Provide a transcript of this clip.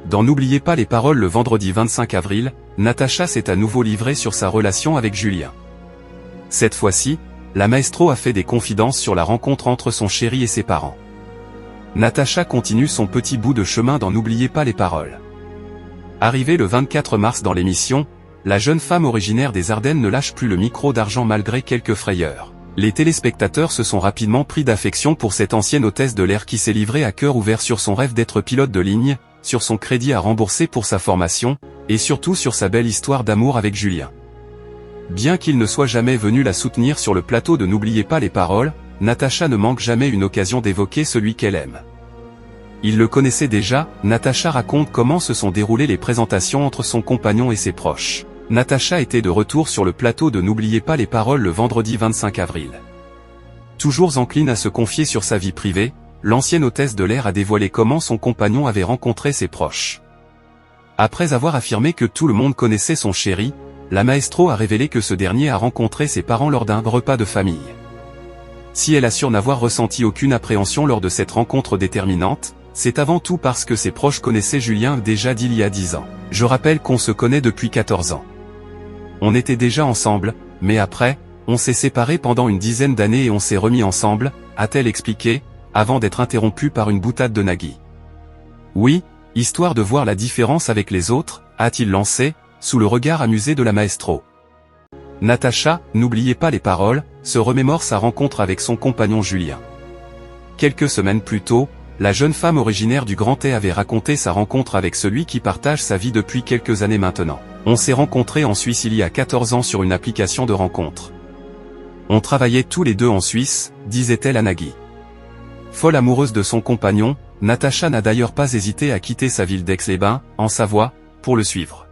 Dans N'oubliez pas les paroles le vendredi 25 avril, Natacha s'est à nouveau livrée sur sa relation avec Julien. Cette fois-ci, la maestro a fait des confidences sur la rencontre entre son chéri et ses parents. Natacha continue son petit bout de chemin dans N'oubliez pas les paroles. Arrivée le 24 mars dans l'émission, la jeune femme originaire des Ardennes ne lâche plus le micro d'argent malgré quelques frayeurs. Les téléspectateurs se sont rapidement pris d'affection pour cette ancienne hôtesse de l'air qui s'est livrée à cœur ouvert sur son rêve d'être pilote de ligne, sur son crédit à rembourser pour sa formation, et surtout sur sa belle histoire d'amour avec Julien. Bien qu'il ne soit jamais venu la soutenir sur le plateau de N'oubliez pas les paroles, Natacha ne manque jamais une occasion d'évoquer celui qu'elle aime. Il le connaissait déjà, Natacha raconte comment se sont déroulées les présentations entre son compagnon et ses proches. Natacha était de retour sur le plateau de N'oubliez pas les paroles le vendredi 25 avril. Toujours encline à se confier sur sa vie privée, l'ancienne hôtesse de l'air a dévoilé comment son compagnon avait rencontré ses proches. Après avoir affirmé que tout le monde connaissait son chéri, la maestro a révélé que ce dernier a rencontré ses parents lors d'un repas de famille. Si elle assure n'avoir ressenti aucune appréhension lors de cette rencontre déterminante, c'est avant tout parce que ses proches connaissaient Julien déjà d'il y a 10 ans. Je rappelle qu'on se connaît depuis 14 ans. On était déjà ensemble, mais après, on s'est séparés pendant une dizaine d'années et on s'est remis ensemble, a-t-elle expliqué, avant d'être interrompue par une boutade de Nagui. Oui, histoire de voir la différence avec les autres, a-t-il lancé, sous le regard amusé de la maestro. Natacha, N'oubliez pas les paroles, se remémore sa rencontre avec son compagnon Julien. Quelques semaines plus tôt, la jeune femme originaire du Grand Est avait raconté sa rencontre avec celui qui partage sa vie depuis quelques années maintenant. On s'est rencontrés en Suisse il y a 14 ans sur une application de rencontre. On travaillait tous les deux en Suisse, disait-elle à Nagui. Folle amoureuse de son compagnon, Natacha n'a d'ailleurs pas hésité à quitter sa ville d'Aix-les-Bains, en Savoie, pour le suivre.